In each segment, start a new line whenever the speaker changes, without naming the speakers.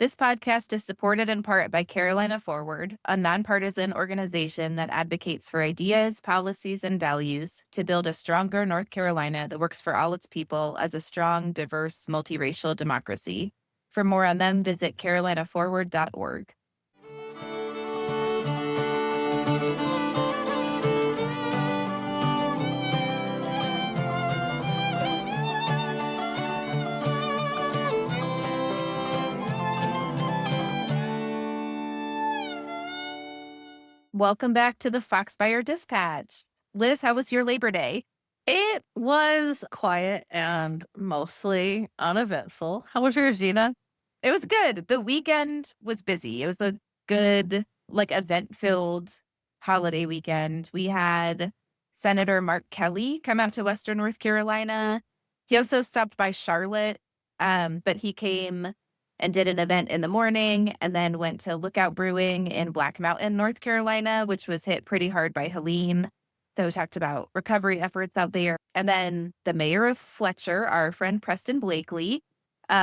This podcast is supported in part by Carolina Forward, a nonpartisan organization that advocates for ideas, policies, and values to build a stronger North Carolina that works for all its people as a strong, diverse, multiracial democracy. For more on them, visit carolinaforward.org. Welcome back to the Foxfire Dispatch. Liz, how was your Labor Day?
It was quiet and mostly uneventful. How was yours, Gina?
It was good. The weekend was busy. It was a good, event-filled holiday weekend. We had Senator Mark Kelly come out to Western North Carolina. He also stopped by Charlotte, but he came and did an event in the morning and then went to Lookout Brewing in Black Mountain, North Carolina, which was hit pretty hard by Helene. So we talked about recovery efforts out there. And then the mayor of Fletcher, our friend Preston Blakely,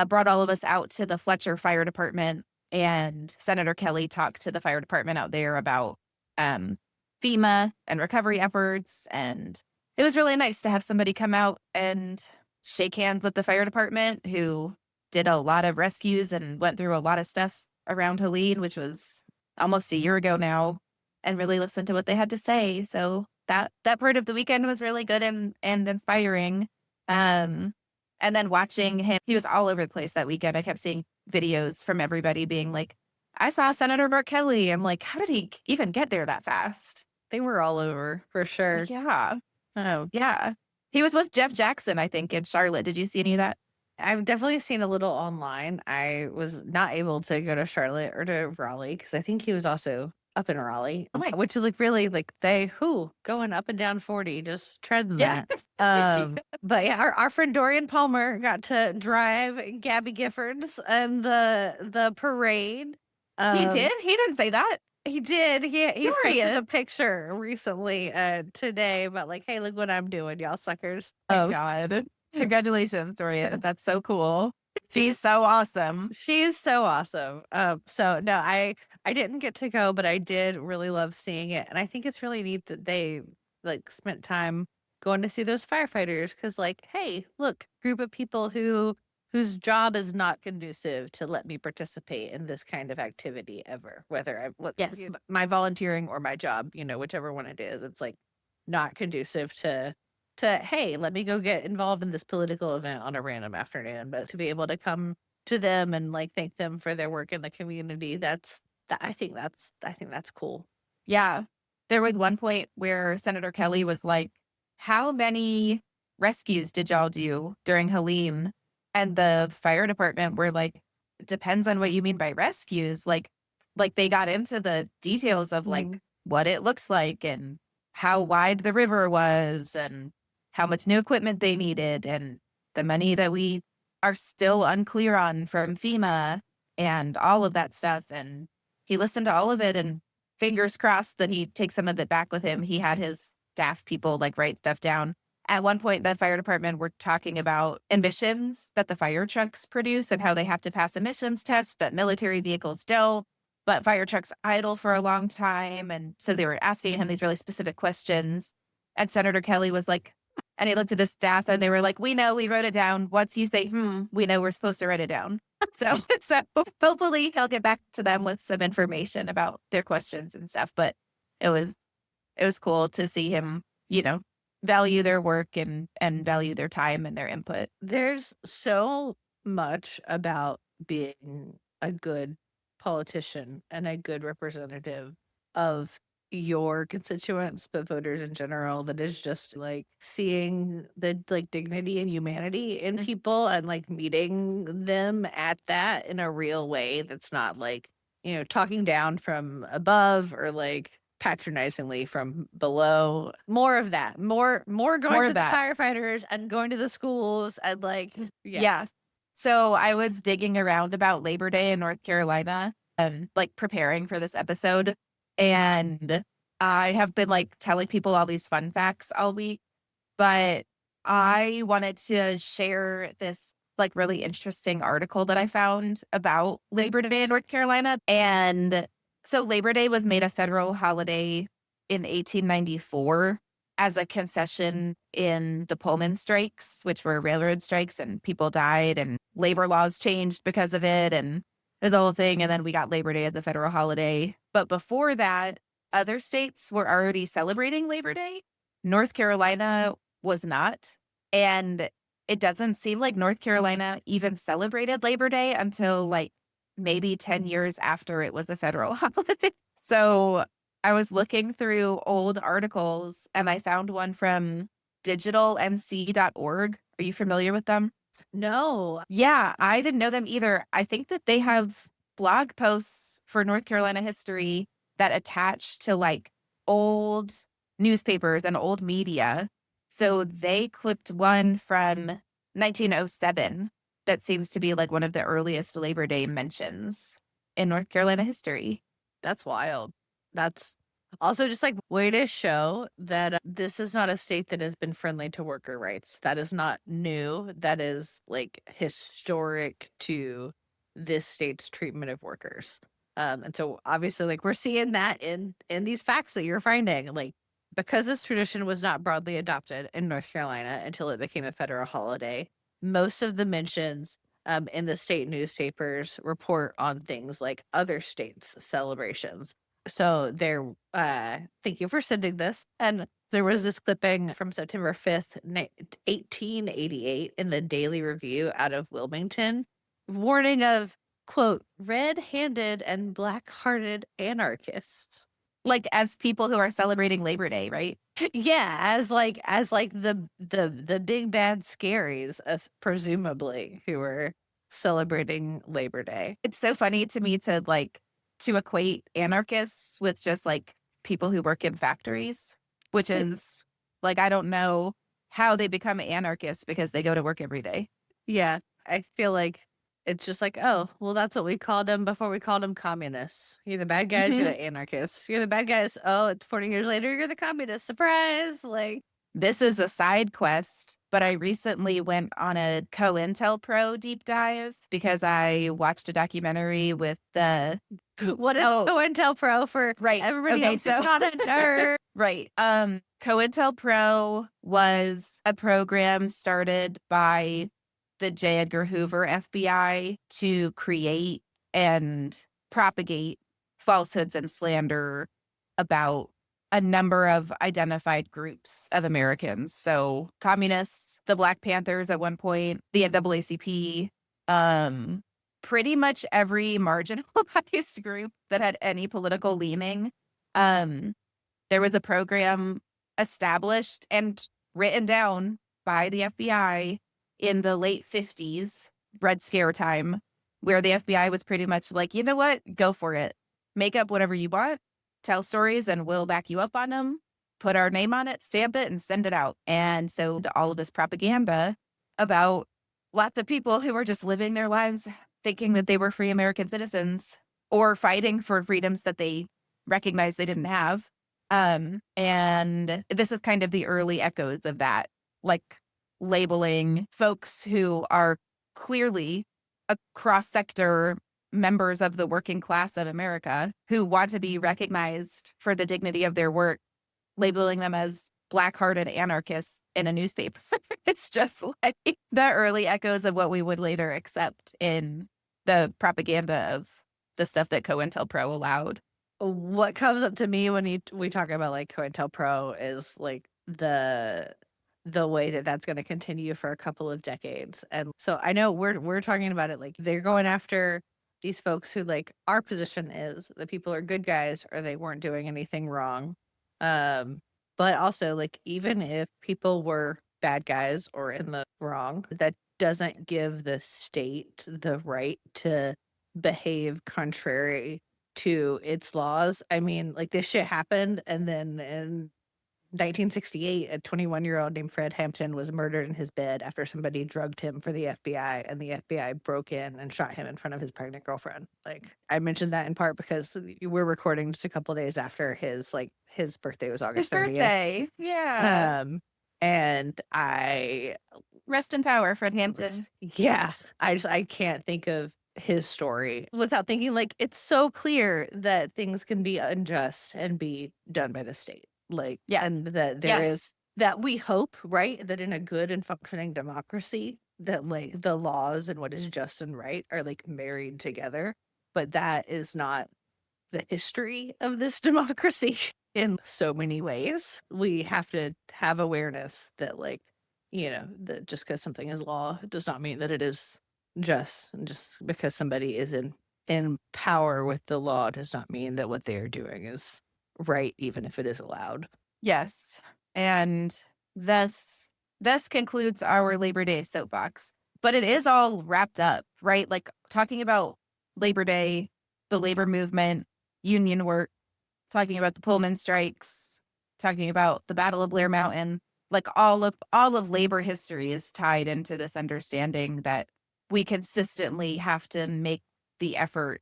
brought all of us out to the Fletcher Fire Department, and Senator Kelly talked to the fire department out there about FEMA and recovery efforts. And it was really nice to have somebody come out and shake hands with the fire department, who did a lot of rescues and went through a lot of stuff around Helene, which was almost a year ago now, and really listen to what they had to say. So that part of the weekend was really good and inspiring. And then watching him, he was all over the place that weekend. I kept seeing videos from everybody being like, I saw Senator Mark Kelly. I'm like, how did he even get there that fast?
They were all over for sure.
Yeah.
Oh,
Yeah. He was with Jeff Jackson, I think, in Charlotte. Did you see any of that?
I've definitely seen a little online. I was not able to go to Charlotte or to Raleigh because I think he was also up in Raleigh, which is really going up and down 40, just treading that. But yeah, our friend Dorian Palmer got to drive Gabby Giffords and the parade.
He did? He didn't say that.
He did. He posted a picture recently today about like, hey, look what I'm doing, y'all suckers.
Oh God. Congratulations, Dorian. That's so cool. She's so awesome.
She's so awesome. So no, I didn't get to go, but I did really love seeing it. And I think it's really neat that they like spent time going to see those firefighters because like, hey, look, group of people whose job is not conducive to let me participate in this kind of activity ever, whether my volunteering or my job, whichever one it is, it's like not conducive to hey, let me go get involved in this political event on a random afternoon. But to be able to come to them and like thank them for their work in the community, I think that's cool.
Yeah. There was one point where Senator Kelly was like, how many rescues did y'all do during Helene? And the fire department were like, it depends on what you mean by rescues. Like they got into the details of like what it looks like and how wide the river was and how much new equipment they needed and the money that we are still unclear on from FEMA and all of that stuff. And he listened to all of it, and fingers crossed that he takes some of it back with him. He had his staff people like write stuff down. At one point, the fire department were talking about emissions that the fire trucks produce and how they have to pass emissions tests, but military vehicles don't. But fire trucks idle for a long time. And so they were asking him these really specific questions. And Senator Kelly was like, and he looked at his staff and they were like, we know, we wrote it down. Once you say, we know we're supposed to write it down. So hopefully he'll get back to them with some information about their questions and stuff. But it was cool to see him, value their work and value their time and their input.
There's so much about being a good politician and a good representative of your constituents, but voters in general, that is just like seeing the like dignity and humanity in people and like meeting them at that in a real way that's not like, talking down from above or like patronizingly from below. More of that. More going to the firefighters and going to the schools and like
yeah. So I was digging around about Labor Day in North Carolina and like preparing for this episode. And I have been like telling people all these fun facts all week, but I wanted to share this like really interesting article that I found about Labor Day in North Carolina. And so Labor Day was made a federal holiday in 1894 as a concession in the Pullman strikes, which were railroad strikes, and people died and labor laws changed because of it and the whole thing. And then we got Labor Day as a federal holiday. But before that, other states were already celebrating Labor Day. North Carolina was not. And it doesn't seem like North Carolina even celebrated Labor Day until like maybe 10 years after it was a federal holiday. So I was looking through old articles and I found one from digitalnc.org. Are you familiar with them?
No.
Yeah, I didn't know them either. I think that they have blog posts for North Carolina history that attach to like old newspapers and old media. So they clipped one from 1907 that seems to be like one of the earliest Labor Day mentions in North Carolina history.
That's wild. That's also just like way to show that this is not a state that has been friendly to worker rights. That is not new. That is like historic to this state's treatment of workers. And so obviously like we're seeing that in these facts that you're finding, like because this tradition was not broadly adopted in North Carolina until it became a federal holiday. Most of the mentions in the state newspapers report on things like other states' celebrations. So there, thank you for sending this. And there was this clipping from September 5th, 1888 in the Daily Review out of Wilmington, warning of, quote, red-handed and black-hearted anarchists.
Like as people who are celebrating Labor Day, right?
Yeah, as like the big bad scaries, presumably, who were celebrating Labor Day.
It's so funny to me to equate anarchists with just like people who work in factories, which is like I don't know how they become anarchists because they go to work every day.
Yeah, I feel like it's just like, oh, well, that's what we called them before we called them communists. You're the bad guys, you're the anarchists. You're the bad guys. Oh, it's 40 years later, you're the communists. Surprise! Like,
This is a side quest, but I recently went on a COINTELPRO deep dive because I watched a documentary with the
what is COINTELPRO for
right.
everybody
Okay,
else who's not a nerd?
Right. COINTELPRO was a program started by the J. Edgar Hoover FBI to create and propagate falsehoods and slander about a number of identified groups of Americans. So communists, the Black Panthers at one point, the NAACP, pretty much every marginalized group that had any political leaning. There was a program established and written down by the FBI in the late 50s, Red Scare time, where the FBI was pretty much like, you know what? Go for it. Make up whatever you want, tell stories, and we'll back you up on them. Put our name on it, stamp it, and send it out. And so all of this propaganda about lots of people who were just living their lives thinking that they were free American citizens or fighting for freedoms that they recognized they didn't have. And this is kind of the early echoes of that, like labeling folks who are clearly a cross-sector members of the working class of America who want to be recognized for the dignity of their work, labeling them as black-hearted anarchists in a newspaper. It's just like the early echoes of what we would later accept in the propaganda of the stuff that COINTELPRO allowed.
What comes up to me when we talk about like COINTELPRO is like the way that that's going to continue for a couple of decades. And so I know we're talking about it like they're going after these folks who like our position is that people are good guys or they weren't doing anything wrong. But also like even if people were bad guys or in the wrong, that doesn't give the state the right to behave contrary to its laws. I mean, like this shit happened, and then in 1968, a 21-year-old named Fred Hampton was murdered in his bed after somebody drugged him for the FBI, and the FBI broke in and shot him in front of his pregnant girlfriend. Like, I mentioned that in part because we're recording just a couple days after his birthday was August 30th.
Birthday. Yeah.
And I
Rest in power, Fred Hampton.
Yeah, I can't think of his story without thinking like it's so clear that things can be unjust and be done by the state. Like,
Yeah.
and that there is
Yes.
that we hope, right, that in a good and functioning democracy that like the laws and what is just and right are like married together. But that is not the history of this democracy in so many ways. We have to have awareness that, like, that just because something is law does not mean that it is just. And just because somebody is in power with the law does not mean that what they are doing is right, even if it is allowed.
Yes. And thus concludes our Labor Day soapbox. But it is all wrapped up, right? Like talking about Labor Day, the labor movement, union work, talking about the Pullman strikes, talking about the Battle of Blair Mountain, like all of labor history is tied into this understanding that we consistently have to make the effort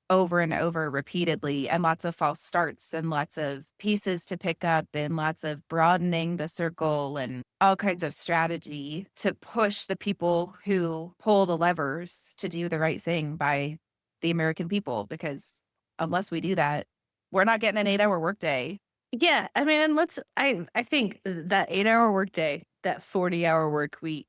over and over repeatedly, and lots of false starts and lots of pieces to pick up and lots of broadening the circle and all kinds of strategy to push the people who pull the levers to do the right thing by the American people, because unless we do that, we're not getting an 8-hour workday.
Yeah, I mean, and I think that 8-hour workday, that 40-hour work week,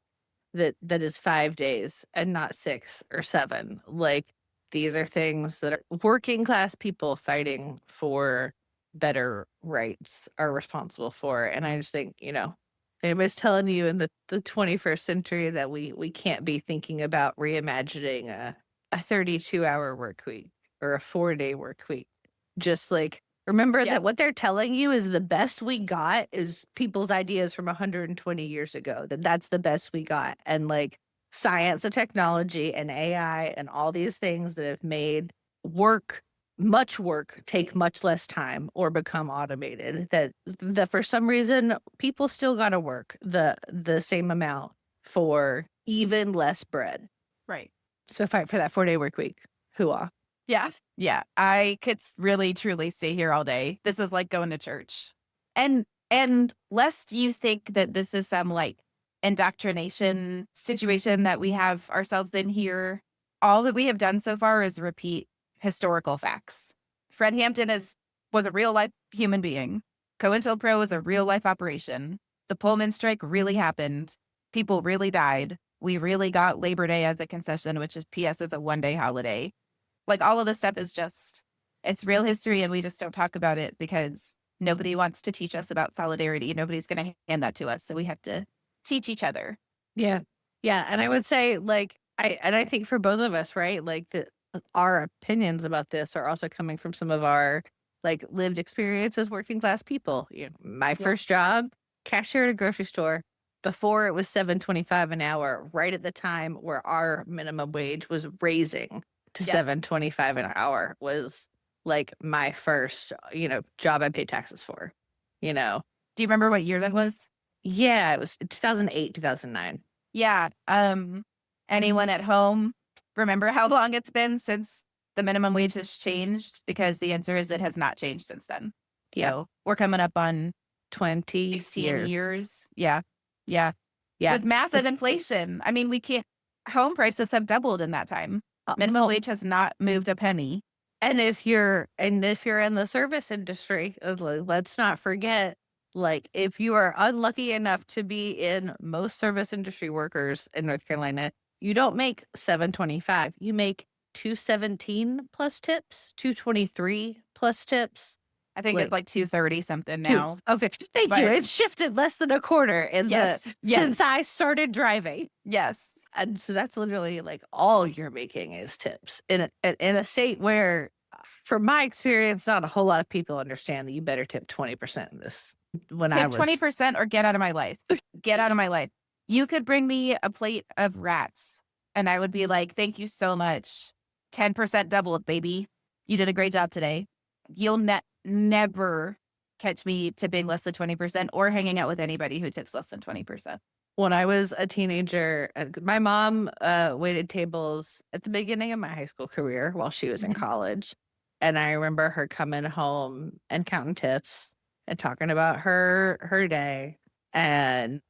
that is 5 days and not 6 or 7. Like, these are things that are working class people fighting for better rights are responsible for. And I just think, if anybody's telling you in the 21st century that we can't be thinking about reimagining a 32-hour work week or a 4-day work week, just like remember
Yeah.
that what they're telling you is the best we got is people's ideas from 120 years ago, that's the best we got. And like science and technology and AI and all these things that have made much work take much less time or become automated, that for some reason people still got to work the same amount for even less bread.
Right.
So fight for that 4-day work week. Hooah.
Yeah. Yeah. I could really truly stay here all day. This is like going to church. And lest you think that this is some like indoctrination situation that we have ourselves in here, all that we have done so far is repeat historical facts. Fred Hampton was a real life human being. COINTELPRO was a real life operation. The Pullman strike really happened. People really died. We really got Labor Day as a concession, which is PS is a 1-day holiday. Like all of this stuff is just, it's real history, and we just don't talk about it because nobody wants to teach us about solidarity. Nobody's going to hand that to us. So we have to teach each other.
Yeah. Yeah. And I would say, like, I think for both of us, right? Like, our opinions about this are also coming from some of our like lived experience as working class people. My first job, cashier at a grocery store, before it was $7.25 an hour, right at the time where our minimum wage was raising to $7.25 an hour, was like my first, job I paid taxes for.
Do you remember what year that was?
Yeah, it was 2008, 2009.
Yeah. Anyone at home remember how long it's been since the minimum wage has changed? Because the answer is it has not changed since then.
Yeah.
So we're coming up on
20
16 years. Yeah. Yeah.
Yeah.
With massive inflation. I mean, home prices have doubled in that time. Minimum wage has not moved a penny.
And if you're in the service industry, let's not forget, like, if you are unlucky enough to be in most service industry workers in North Carolina, you don't make $7.25. You make $2.17 plus tips, $2.23 plus tips.
I think it's like 230 something now.
Okay, thank you.
But-
It's shifted less than a quarter since I started driving.
Yes.
And so that's literally like all you're making is tips in a state where, from my experience, not a whole lot of people understand that you better tip 20% in this. When I
Tip
was
20% or get out of my life. Get out of my life. You could bring me a plate of rats and I would be like, thank you so much. 10% doubled, baby. You did a great job today. You'll never catch me tipping less than 20% or hanging out with anybody who tips less than 20%.
When I was a teenager, my mom waited tables at the beginning of my high school career while she was in college. And I remember her coming home and counting tips and talking about her day. And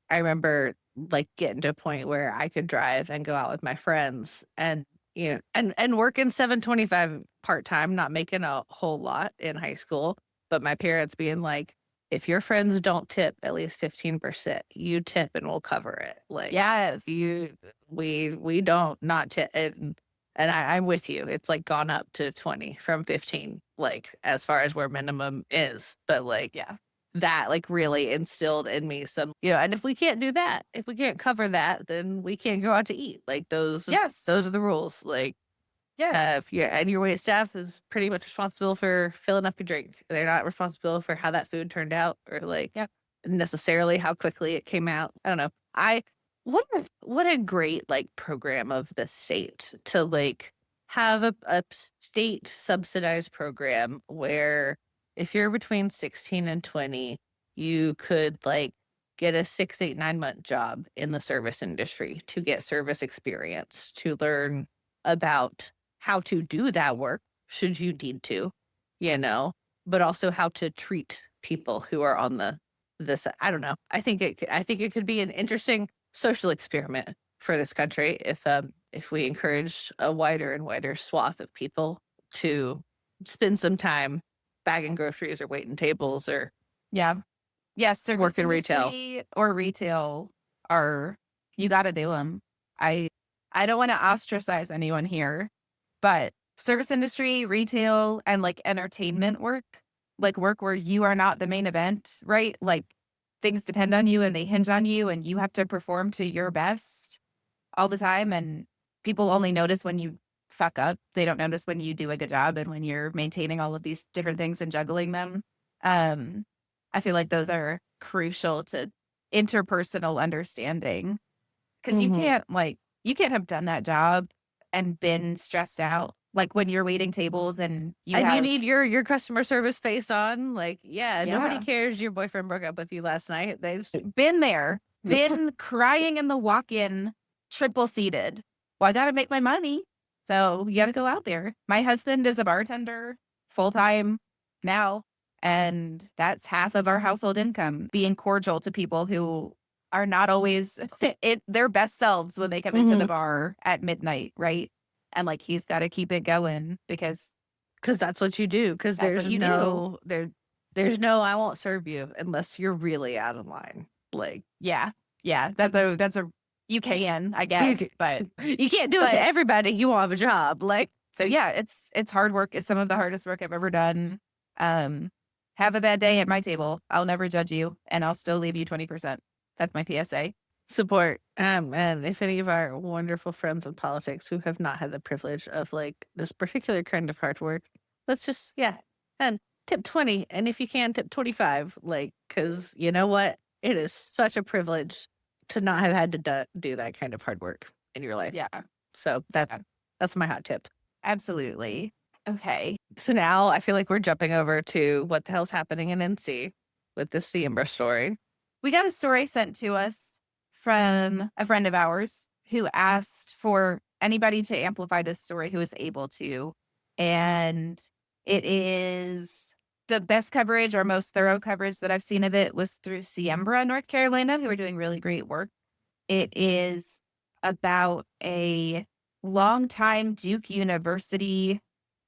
I remember like getting to a point where I could drive and go out with my friends and, and working 725 part-time, not making a whole lot in high school, but my parents being like, if your friends don't tip at least 15%, you tip and we'll cover it. Like,
Yes.
we don't not tip. And I'm with you. It's like gone up to 20 from 15, like as far as where minimum is. But like,
Yeah.
that like really instilled in me some, and if we can't do that, if we can't cover that, then we can't go out to eat. Like
Yes.
those are the rules. Like,
Yeah.
if you and your wait staff is pretty much responsible for filling up your drink. They're not responsible for how that food turned out or like
Yep.
necessarily how quickly it came out. I don't know. What a great like program of the state to like have a state subsidized program where if you're between 16 and 20, you could like get a 6, 8, 9 month job in the service industry to get service experience, to learn about how to do that work should you need to, but also how to treat people who are on this. I don't know. I think it could be an interesting social experiment for this country if we encouraged a wider and wider swath of people to spend some time bagging groceries or waiting tables or
Yeah. Yes. Service
work in retail.
industry or retail are, you got to do them. I don't want to ostracize anyone here, but service industry, retail, and like entertainment work, like work where you are not the main event, right? Like things depend on you and they hinge on you and you have to perform to your best all the time. And people only notice when you fuck up. They don't notice when you do a good job and when you're maintaining all of these different things and juggling them. I feel like those are crucial to interpersonal understanding because
Mhm.
you can't have done that job and been stressed out. Like when you're waiting tables and you
And you
have,
need your customer service face on. Like, yeah, nobody
yeah,
cares your boyfriend broke up with you last night. They just
been there, been crying in the walk-in, triple seated. Well, I got to make my money. So you got to go out there. My husband is a bartender full time now. And that's half of our household income, being cordial to people who are not always their best selves when they come into the
Mhm.
bar at midnight, right? And like he's got to keep it going because
'Cause that's what you do. Because
that's what you do.
there's no I won't serve you unless you're really out of line. Like,
Yeah. Yeah. That's a, you can, I
you
guess,
c
but
you can't do it to
but
everybody, you won't have a job. Like,
so yeah, it's hard work. It's some of the hardest work I've ever done. Um, have a bad day at my table. I'll never judge you, and I'll still leave you 20%. That's my PSA.
support. And if any of our wonderful friends in politics who have not had the privilege of like this particular kind of hard work, let's just and tip 20. And if you can, tip 25. Like, because you know what? It is such a privilege to not have had to do that kind of hard work in your life.
Yeah,
So
yeah,
that's my hot tip.
absolutely. Okay.
So now I feel like we're jumping over to what the hell's happening in NC with this Siembra story.
We got a story sent to us from a friend of ours who asked for anybody to amplify this story who is able to. And it is the best coverage or most thorough coverage that I've seen of it was through Siembra, North Carolina, who are doing really great work. It is about a longtime Duke University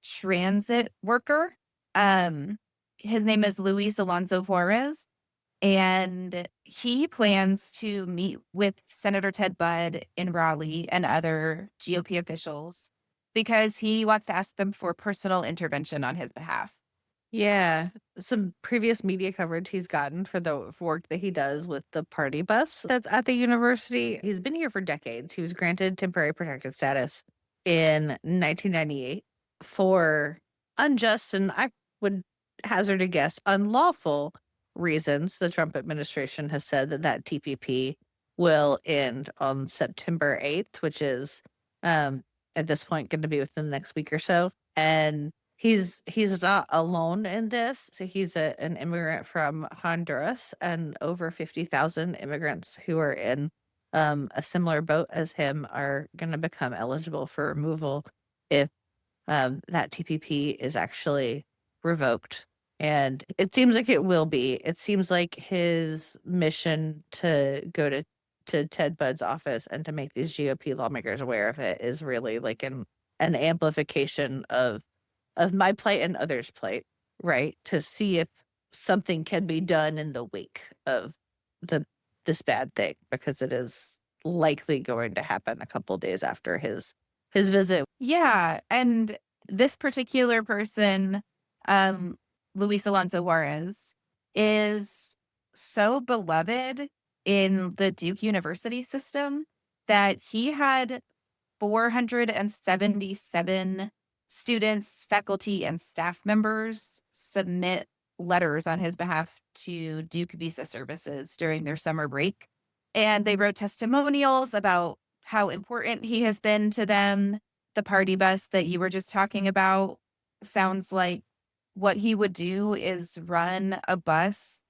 transit worker. Um, his name is Luis Alonso Juarez, and he plans to meet with Senator Ted Budd in Raleigh and other GOP officials because he wants to ask them for personal intervention on his behalf.
Yeah, some previous media coverage he's gotten for the work that he does with the party bus that's at the university. He's been here for decades. He was granted temporary protected status in 1998 for unjust and I would hazard a guess unlawful reasons. The Trump administration has said that TPP will end on September 8th, which is at this point going to be within the next week or so. And he's not alone in this. So he's an immigrant from Honduras, and over 50,000 immigrants who are in a similar boat as him are going to become eligible for removal if that TPP is actually revoked. And it seems like it will be. It seems like his mission to go to to Ted Budd's office and to make these GOP lawmakers aware of it is really like an amplification of my plight and others' plight, right? To see if something can be done in the wake of the this bad thing, because it is likely going to happen a couple days after his visit.
Yeah, and this particular person, um, Luis Alonso Juarez, is so beloved in the Duke University system that he had 477 students, faculty, and staff members submit letters on his behalf to Duke Visa Services during their summer break. And they wrote testimonials about how important he has been to them. The party bus that you were just talking about sounds like what he would do is run a bus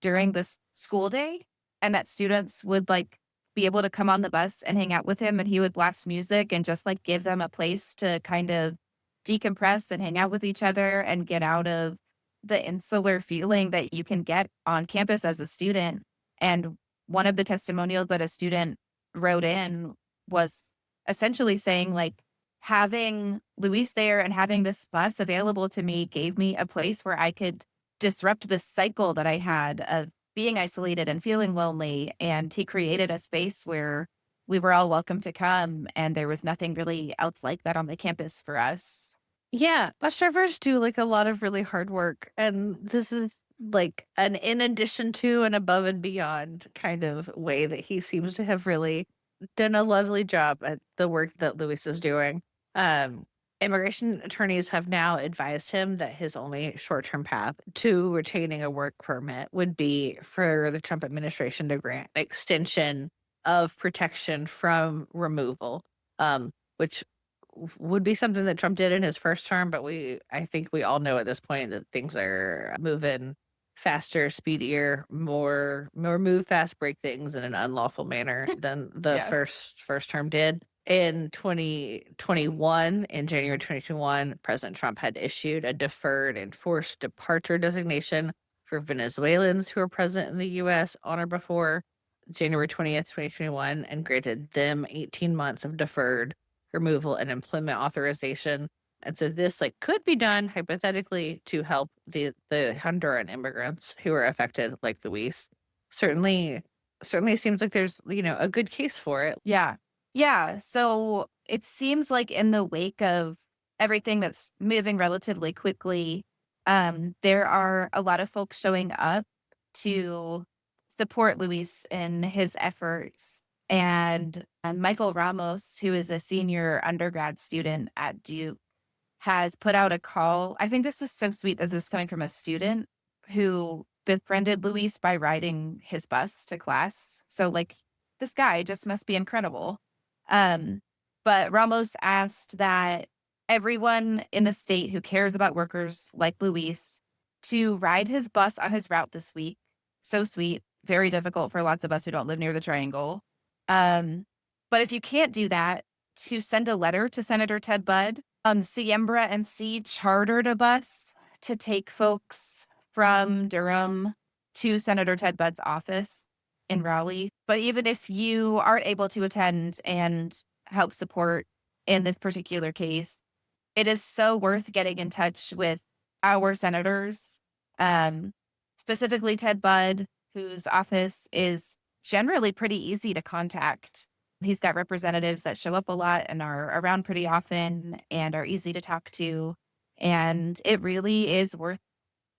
during the school day, and that students would like be able to come on the bus and hang out with him, and he would blast music and just like give them a place to kind of decompress and hang out with each other and get out of the insular feeling that you can get on campus as a student. And one of the testimonials that a student wrote in was essentially saying like, having Luis there and having this bus available to me gave me a place where I could disrupt the cycle that I had of being isolated and feeling lonely. And he created a space where we were all welcome to come. And there was nothing really else like that on the campus for us.
Yeah, bus drivers do like a lot of really hard work, and this is like an in addition to and above and beyond kind of way that he seems to have really done a lovely job at the work that Luis is doing. Um, Immigration attorneys have now advised him that his only short-term path to retaining a work permit would be for the Trump administration to grant an extension of protection from removal, which would be something that Trump did in his first term, but I think we all know at this point that things are moving faster, speedier, more move fast, break things in an unlawful manner than the
Yeah.
first term did. In 2021, in January 2021, President Trump had issued a deferred and forced departure designation for Venezuelans who were present in the US on or before January 20th, 2021, and granted them 18 months of deferred removal and employment authorization. And so this like could be done hypothetically to help the Honduran immigrants who are affected like Luis. Certainly seems like there's, a good case for it.
Yeah. Yeah. So it seems like in the wake of everything that's moving relatively quickly, there are a lot of folks showing up to support Luis in his efforts. And Michael Ramos, who is a senior undergrad student at Duke, has put out a call. I think this is so sweet that this is coming from a student who befriended Luis by riding his bus to class. So, like, this guy just must be incredible. Um, but Ramos asked that everyone in the state who cares about workers like Luis to ride his bus on his route this week. So sweet. Very difficult for lots of us who don't live near the triangle. Um, but if you can't do that, to send a letter to Senator Ted Budd. Siembra and C chartered a bus to take folks from Durham to Senator Ted Budd's office in Raleigh. But even if you aren't able to attend and help support in this particular case, it is so worth getting in touch with our senators, specifically Ted Budd, whose office is generally pretty easy to contact. He's got representatives that show up a lot and are around pretty often and are easy to talk to. And it really is worth,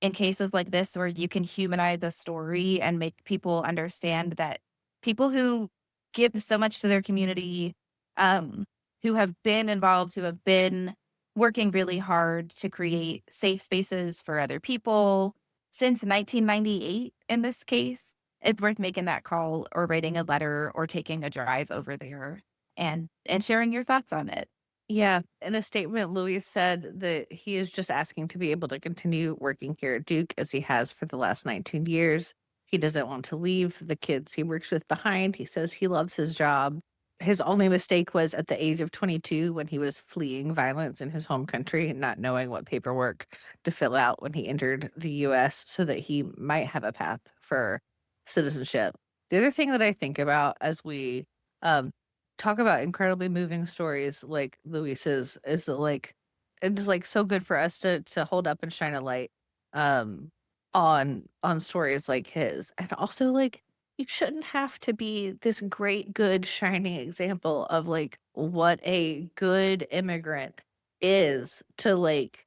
in cases like this where you can humanize the story and make people understand that people who give so much to their community, who have been involved, who have been working really hard to create safe spaces for other people since 1998 in this case, it's worth making that call or writing a letter or taking a drive over there and sharing your thoughts on it.
Yeah. In a statement, Louis said that he is just asking to be able to continue working here at Duke as he has for the last 19 years. He doesn't want to leave the kids he works with behind. He says he loves his job. His only mistake was at the age of 22 when he was fleeing violence in his home country, not knowing what paperwork to fill out when he entered the US so that he might have a path for citizenship. The other thing that I think about as we um talk about incredibly moving stories like Luis's is that, like, it's like so good for us to hold up and shine a light um on stories like his. And also, like, you shouldn't have to be this great, good, shining example of like what a good immigrant is to like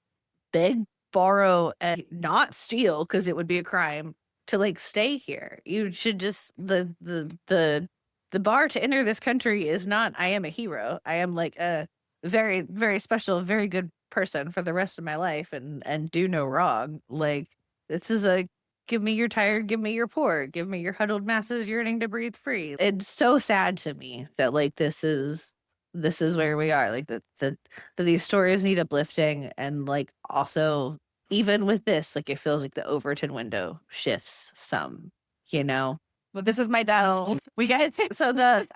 beg, borrow, and not steal because it would be a crime to like stay here. You should just the bar to enter this country is not I am a hero. I am like a very, very special, very good person for the rest of my life and do no wrong. Like, this is a give me your tired, give me your poor, give me your huddled masses yearning to breathe free. It's so sad to me that like this is where we are. Like that these stories need uplifting, and like also even with this, like it feels like the Overton window shifts some, you know?
Well, this is my bell. We got
So the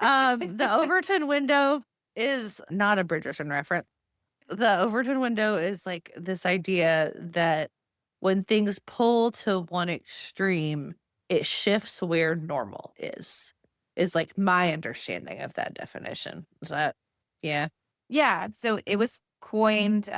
Overton window is not a Bridgerton reference. The Overton window is like this idea that when things pull to one extreme, it shifts where normal is like my understanding of that definition. Is that yeah.
Yeah, so it was coined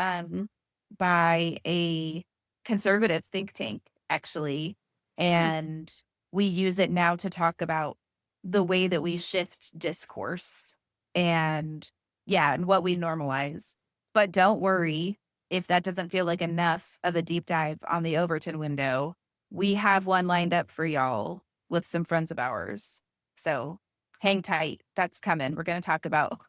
by a conservative think tank, actually, and we use it now to talk about the way that we shift discourse and yeah, and what we normalize. But don't worry if that doesn't feel like enough of a deep dive on the Overton window. We have one lined up for y'all with some friends of ours. So hang tight. That's coming. We're gonna talk about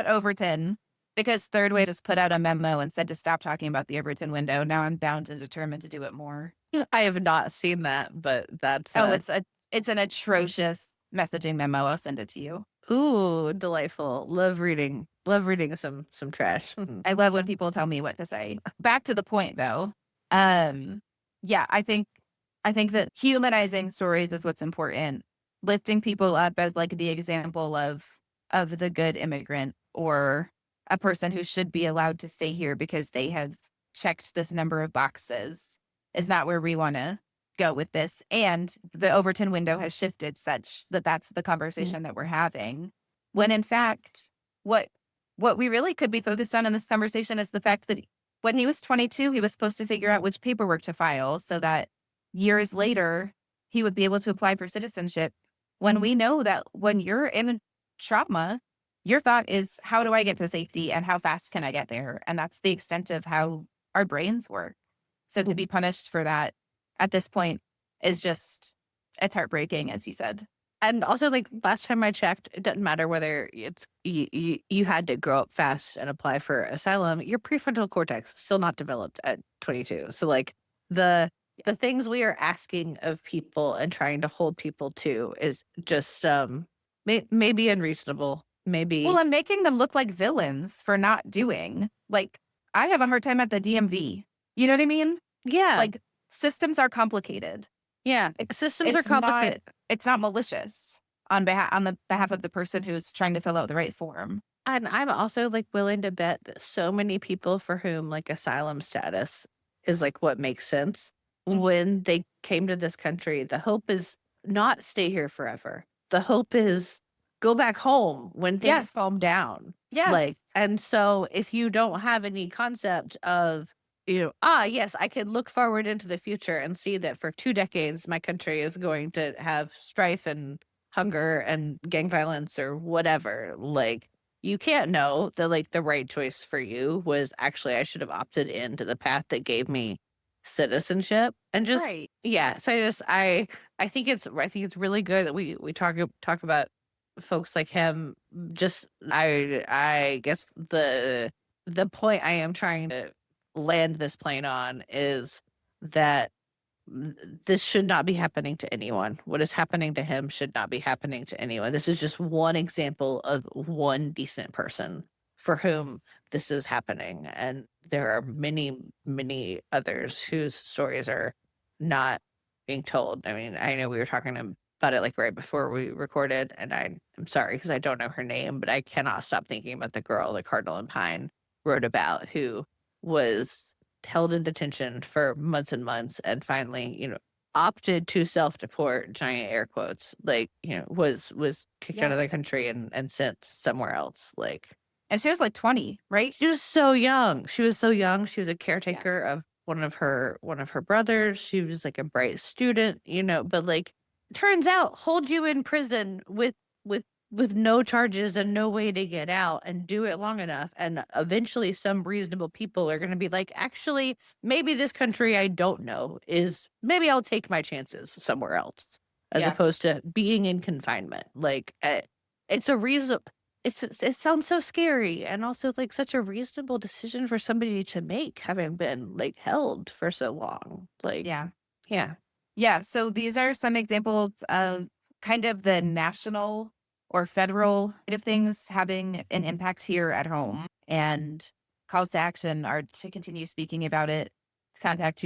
Overton because Third Way just put out a memo and said to stop talking about the Overton window. Now I'm bound and determined to do it more.
I have not seen that, but that's
Oh, it's an atrocious messaging memo. I'll send it to you.
ooh, delightful. Love reading some trash.
I love when people tell me what to say. Back to the point though. Um, yeah, I think that humanizing stories is what's important. Lifting people up as like the example of the good immigrant or a person who should be allowed to stay here because they have checked this number of boxes is not where we want to go with this. And the Overton window has shifted such that that's the conversation that we're having. When in fact, what what we really could be focused on in this conversation is the fact that when he was 22, he was supposed to figure out which paperwork to file so that years later he would be able to apply for citizenship. When we know that when you're in trauma, your thought is, how do I get to safety and how fast can I get there? And that's the extent of how our brains work. So to be punished for that at this point is just, it's heartbreaking, as you said.
And also, like, last time I checked, it doesn't matter whether it's you had to grow up fast and apply for asylum. Your prefrontal cortex is still not developed at 22. So, like, the the things we are asking of people and trying to hold people to is just maybe unreasonable. Maybe
Well, I'm making them look like villains for not doing. Like, I have a hard time at the DMV. You know what I mean?
yeah,
Like, systems are complicated.
yeah.
It's
Systems are
it's not
complicated.
it's not malicious on the behalf of the person who's trying to fill out the right form.
And I'm also like willing to bet that so many people for whom like asylum status is like what makes sense when they came to this country, the hope is not stay here forever. The hope is go back home when things
Yes.
calm down.
Yes.
Like, and so if you don't have any concept of, yes, I can look forward into the future and see that for 2 decades, my country is going to have strife and hunger and gang violence or whatever. Like, you can't know that like the right choice for you was actually I should have opted into the path that gave me citizenship and just
Right.
yeah. So I think it's really good that we talk about folks like him. Just I guess the point I am trying to land this plane on is that this should not be happening to anyone. What is happening to him should not be happening to anyone. This is just one example of one decent person for whom this is happening. And there are many, many others whose stories are not being told. I mean, I know we were talking about it like right before we recorded, and I'm sorry because I don't know her name, but I cannot stop thinking about the girl that Cardinal and Pine wrote about who was held in detention for months and months and finally, opted to self-deport, giant air quotes, like, was kicked out
Yeah.
of the country and sent somewhere else, like,
And she was like 20, right?
she was so young. She was so young. She was a
Yeah.
caretaker of one of her brothers. She was, like, a bright student, but, like, turns out hold you in prison with with no charges and no way to get out and do it long enough, and eventually some reasonable people are gonna be like, "Actually, maybe this country I don't know is maybe I'll take my chances somewhere else," as
Yeah.
opposed to being in confinement. Like, it's a reason it sounds so scary and also, like, such a reasonable decision for somebody to make having been, like, held for so long. Like,
Yeah.
yeah.
Yeah. So these are some examples of kind of the national or federal side of things having an impact here at home. And calls to action are to continue speaking about it, to contact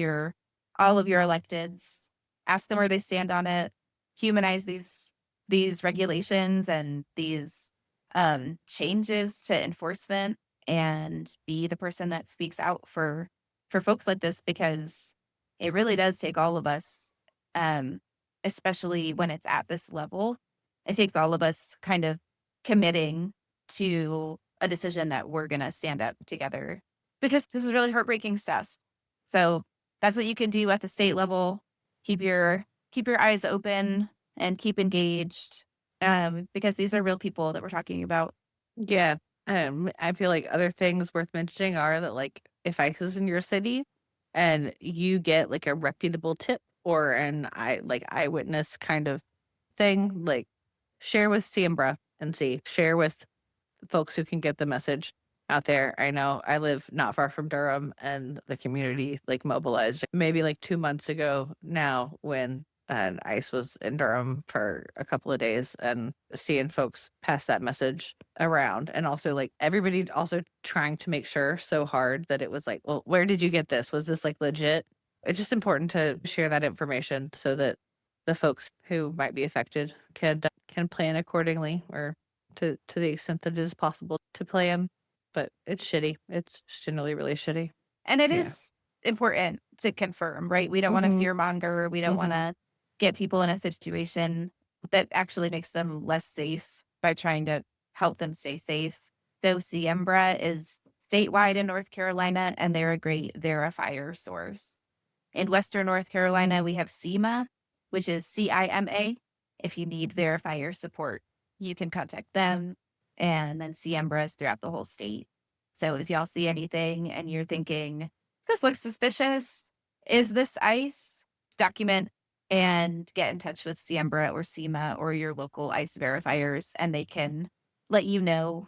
all of your electeds, ask them where they stand on it, humanize these regulations and these changes to enforcement, and be the person that speaks out for folks like this, because it really does take all of us, um, especially when it's at this level. It takes all of us kind of committing to a decision that we're going to stand up together, because this is really heartbreaking stuff. So that's what you can do at the state level. Keep your eyes open and keep engaged, because these are real people that we're talking about.
Yeah. I feel like other things worth mentioning are that, like, if ICE is in your city and you get, like, a reputable tip or eyewitness kind of thing, like, share with Siembra and see. Share with folks who can get the message out there. I know I live not far from Durham, and the community, like, mobilized maybe, like, 2 months ago now when, ICE was in Durham for a couple of days, and seeing folks pass that message around, and also, like, everybody also trying to make sure so hard that it was like, "Well, where did you get this? Was this, like, legit?" It's just important to share that information so that the folks who might be affected can plan accordingly, or to the extent that it is possible to plan, but it's shitty. It's generally really shitty.
And it
Yeah.
is important to confirm, right? We don't want to
Mhm,
fear monger. We don't want
mhm.
to get people in a situation that actually makes them less safe by trying to help them stay safe. So Siembra is statewide in North Carolina, and they're a great verifier source. In Western North Carolina, we have CIMA, which is CIMA. If you need verifier support, you can contact them. And then Siembra is throughout the whole state. So if y'all see anything and you're thinking, this looks suspicious, is this ICE? Document and get in touch with Siembra or CIMA or your local ICE verifiers, and they can let you know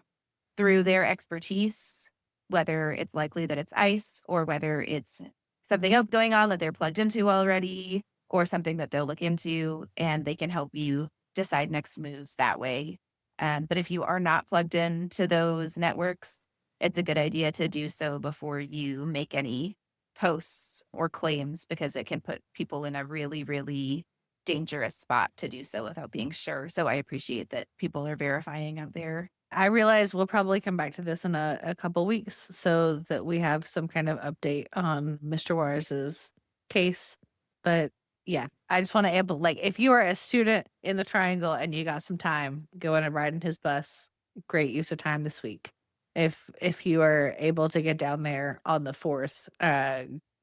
through their expertise whether it's likely that it's ICE or whether it's something else going on that they're plugged into already, or something that they'll look into, and they can help you decide next moves that way. But if you are not plugged into those networks, it's a good idea to do so before you make any posts or claims, because it can put people in a really, really dangerous spot to do so without being sure. So I appreciate that people are verifying out there.
I realize we'll probably come back to this in a couple weeks so that we have some kind of update on Mr. Juarez's case. But yeah, I just want to able like if you are a student in the triangle and you got some time, go in and ride in his bus. Great use of time this week. If you are able to get down there on the 4th,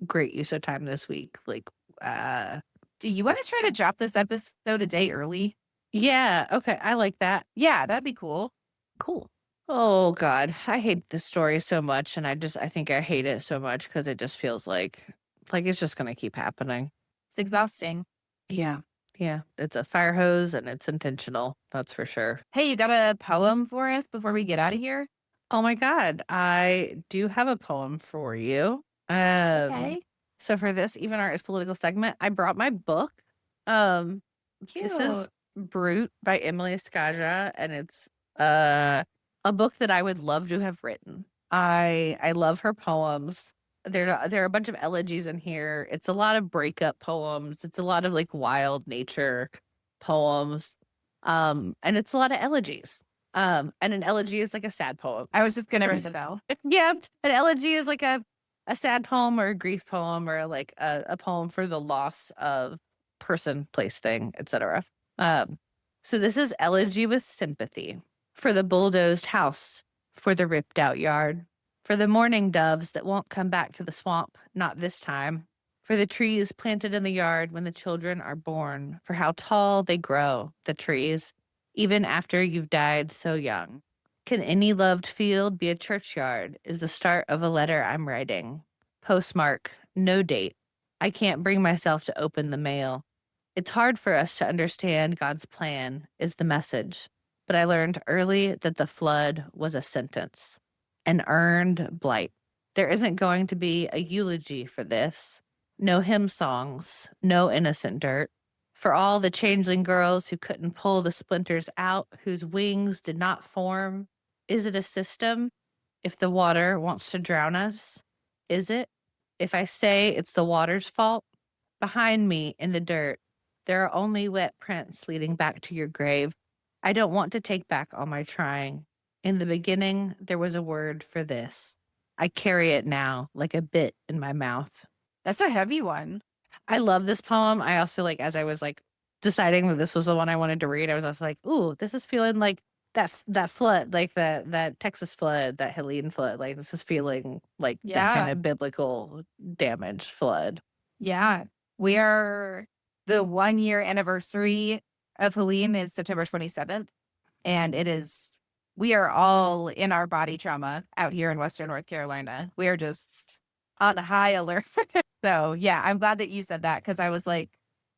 great use of time this week. Like uh
Do you want to try to drop this episode a day early?
yeah, okay, I like that.
Yeah, that'd be cool.
Cool. Oh god, I hate this story so much, and I think I hate it so much because it just feels like it's just gonna keep happening.
It's exhausting.
Yeah. Yeah, it's a fire hose and it's intentional, that's for sure.
Hey, you got a poem for us before we get out of here?
Oh my god, I do have a poem for you. Um,
Okay,
so for this Even Art is Political segment, I brought my book. Um, this is
cute.
Brute by Emily Skaja, and it's uh a book that I would love to have written. I love her poems. There are a bunch of elegies in here. It's a lot of breakup poems. It's a lot of like wild nature poems. And it's a lot of elegies. And an elegy is like a sad poem.
I was just gonna ring the bell.
Yeah, an elegy is like a sad poem or a grief poem or like a poem for the loss of person, place, thing, etc. So this is elegy with sympathy for the bulldozed house, for the ripped out yard, for the mourning doves that won't come back to the swamp, not this time, for the trees planted in the yard when the children are born, for how tall they grow, the trees, even after you've died so young. Can any loved field be a churchyard? Is the start of a letter I'm writing. Postmark, no date. I can't bring myself to open the mail. It's hard for us to understand God's plan, is the message. But I learned early that the flood was a sentence, an earned blight. There isn't going to be a eulogy for this. No hymn songs, no innocent dirt. For all the changeling girls who couldn't pull the splinters out, whose wings did not form, is it a system? If the water wants to drown us, is it? If I say it's the water's fault, behind me in the dirt, there are only wet prints leading back to your grave. I don't want to take back all my trying. In the beginning, there was a word for this. I carry it now like a bit in my mouth.
That's a heavy one.
I love this poem. I also like, as I was like deciding that this was the one I wanted to read, I was also like, ooh, this is feeling like that flood, like that Texas flood, that Helene flood. Like this is feeling like that kind
Yeah.
of biblical damage flood.
Yeah. We are the 1 year anniversary of Helene is September 27th. And we are all in our body trauma out here in Western North Carolina. We are just on high alert. So yeah, I'm glad that you said that because I was like,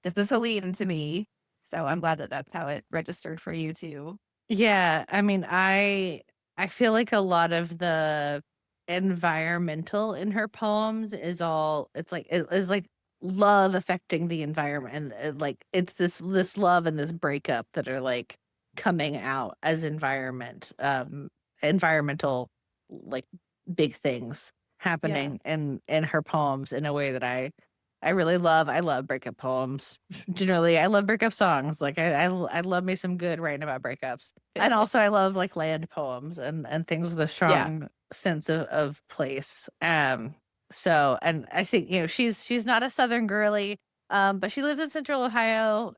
this is Helene to me. So I'm glad that that's how it registered for you too.
Yeah, I mean, I feel like a lot of the environmental in her poems is all it is like love affecting the environment and like it's this love and this breakup that are like coming out as environmental like big things happening in her poems in a way that I really love. I love breakup poems. Generally, I love breakup songs. Like I love me some good writing about breakups. And also I love like land poems and things with a strong sense of place. So and I think, she's not a southern girly. But she lives in central Ohio.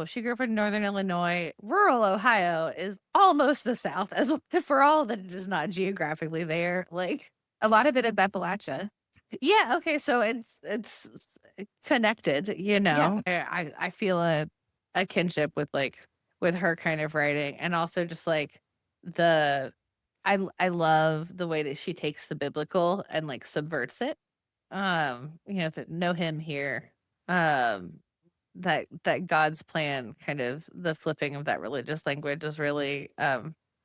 She grew up in northern Illinois. Rural Ohio is almost the South, as for all that it is not geographically there. Like
A lot of it is Appalachia.
yeah, okay, so it's connected,
Yeah.
I feel a kinship with her kind of writing, and also just like the I love the way that she takes the biblical and like subverts it. To know him here. Um, that God's plan, kind of the flipping of that religious language is really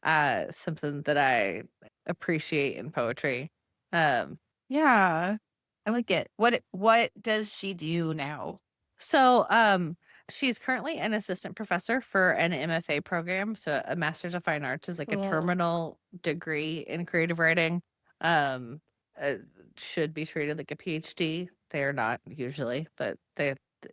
something that I appreciate in poetry. Um
Yeah. I like it. What does she do now?
So, she's currently an assistant professor for an MFA program. So, a Master's of Fine Arts is like a
Cool.
terminal degree in creative writing. Um, uh, should be treated like a PhD. They are not usually, but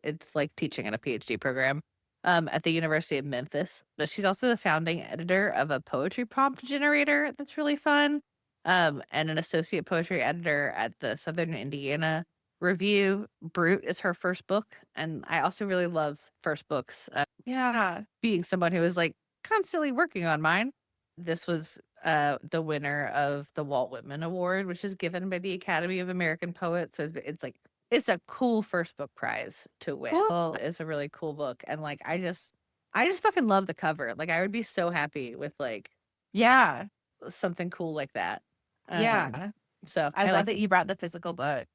it's like teaching in a PhD program. At the University of Memphis. But she's also the founding editor of a poetry prompt generator that's really fun. And an associate poetry editor at the Southern Indiana Review. Brute is her first book, and I also really love first books.
Yeah.
Being someone who is like constantly working on mine, this was the winner of the Walt Whitman Award, which is given by the Academy of American Poets. So it's like it's a cool first book prize to win.
Cool.
It's a really cool book, and like I just fucking love the cover. Like I would be so happy with like
Yeah.
something cool like that.
Yeah.
So
I love
like
that you brought the physical book.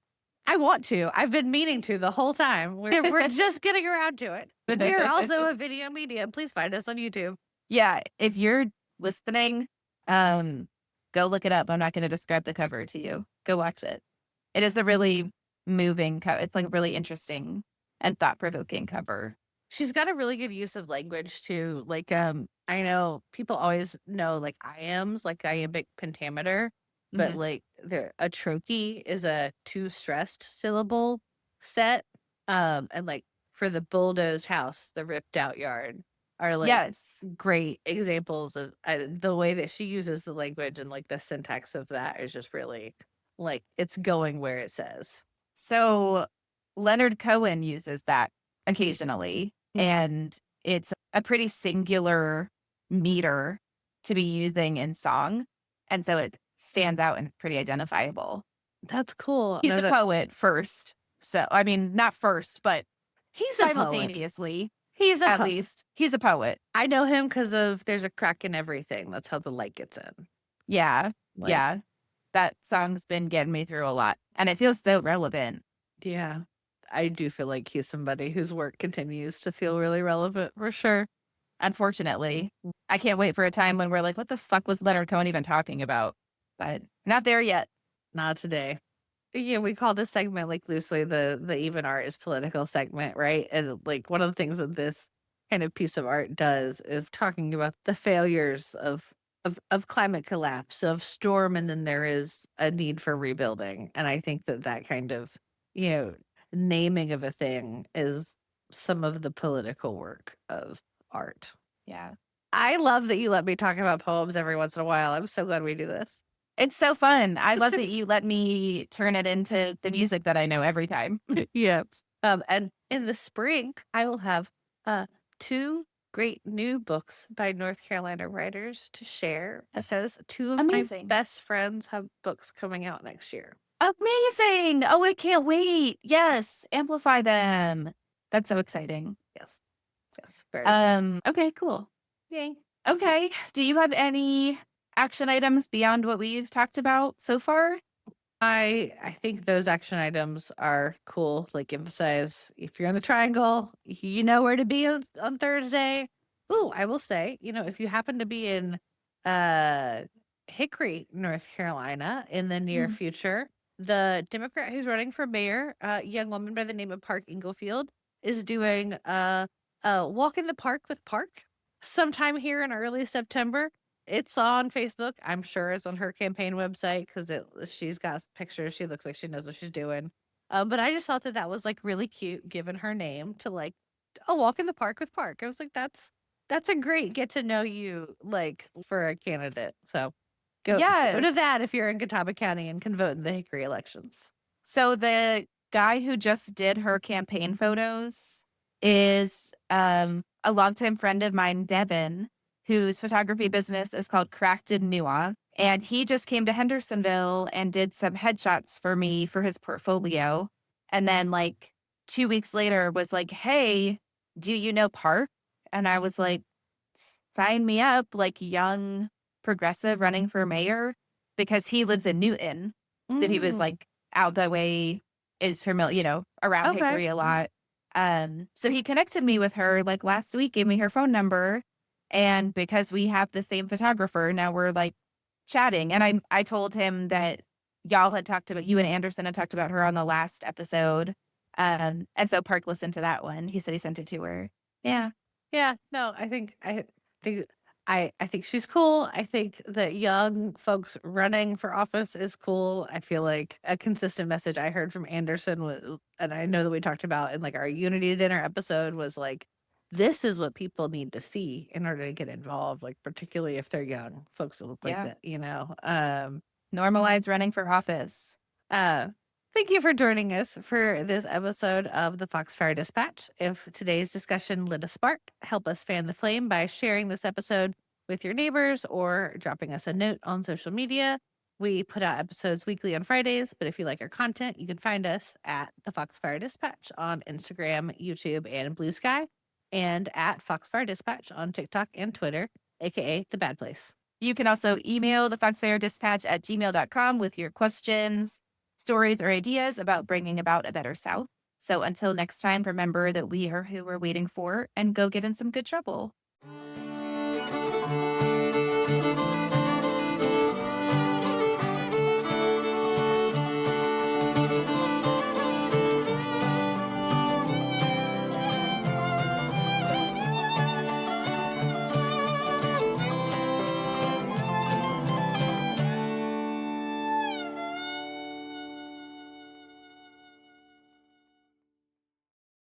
I want to. I've been meaning to the whole time. We're just getting around to it. We're also a video medium. Please find us on YouTube.
Yeah, if you're listening, go look it up. I'm not going to describe the cover to you. Go watch it. It is a really moving cover. It's like a really interesting and thought-provoking cover.
She's got a really good use of language too. Like I know people always know like iambs, like iambic pentameter, but
Mhm.
like a trochee is a two stressed syllable set. And like for the bulldozed house, the ripped out yard are like
Yes.
great examples of the way that she uses the language, and like the syntax of that is just really like it's going where it says.
So Leonard Cohen uses that occasionally.
Mm.
And it's a pretty singular meter to be using in song. And so it stands out and it's pretty identifiable.
That's cool.
He's
No,
a
that's
poet first. So, I mean, not first, but
he's a poet.
simultaneously,
He's a
at
poet.
least, he's a poet.
I know him because of There's a Crack in Everything. That's how the light gets in.
Yeah.
Like,
Yeah. That song's been getting me through a lot. And it feels so relevant.
yeah. I do feel like he's somebody whose work continues to feel really relevant for sure.
Unfortunately, I can't wait for a time when we're like, what the fuck was Leonard Cohen even talking about? But not there yet.
Not today. Yeah, we call this segment like loosely the even art is political segment, right? And like one of the things that this kind of piece of art does is talking about the failures of climate collapse, of storm, and then there is a need for rebuilding. And I think that that kind of, you know, naming of a thing is some of the political work of art.
Yeah.
I love that you let me talk about poems every once in a while. I'm so glad we do this.
It's so fun. I love that you let me turn it into the music that I know every time.
Yeah. And in the spring, I will have 2 great new books by North Carolina writers to share. It says 2 of my
Amazing.
best friends have books coming out next year.
Amazing. Oh, I can't wait. Yes. Amplify them. That's so exciting.
Yes. Yes. Very
Okay, cool.
yay.
Okay. Do you have action items beyond what we've talked about so far?
I think those action items are cool. Like emphasize if you're in the triangle, you know where to be on Thursday. Ooh, I will say, if you happen to be in uh Hickory, North Carolina in the near
Mm.
future, the Democrat who's running for mayor, a young woman by the name of Park Inglefield, is doing a walk in the park with Park sometime here in early September. It's on Facebook. I'm sure it's on her campaign website because she's got pictures. She looks like she knows what she's doing. But I just thought that that was like really cute, given her name to like a walk in the park with Park. I was like, that's a great get to know you like for a candidate. So go
Yes.
to that if you're in Catawba County and can vote in the Hickory elections.
So the guy who just did her campaign photos is a longtime friend of mine, Devin, whose photography business is called Cracked and Nuance. And he just came to Hendersonville and did some headshots for me for his portfolio. And then like 2 weeks later was like, hey, do you know Park? And I was like, sign me up, like young progressive running for mayor, because he lives in Newton. So he was like out that way, is familiar, around
Okay.
Hickory a lot. So he connected me with her like last week, gave me her phone number. And because we have the same photographer, now we're like chatting. And I told him that y'all had talked about, you and Anderson had talked about her on the last episode. And so Park listened to that one. He said he sent it to her. Yeah.
Yeah, no, think I think she's cool. I think that young folks running for office is cool. I feel like a consistent message I heard from Anderson was, and I know that we talked about in like our Unity Dinner episode, was like, this is what people need to see in order to get involved, like particularly if they're young folks that look like
Yeah.
that.
Normalize running for office.
Thank you for joining us for this episode of the Foxfire Dispatch. If today's discussion lit a spark, help us fan the flame by sharing this episode with your neighbors or dropping us a note on social media. We put out episodes weekly on Fridays, but if you like our content, you can find us at the Foxfire Dispatch on Instagram, YouTube, and Blue Sky, and at Foxfire Dispatch on TikTok and Twitter, aka The Bad Place.
You can also email the Foxfire Dispatch at gmail.com with your questions, stories, or ideas about bringing about a better South. So until next time, remember that we are who we're waiting for and go get in some good trouble.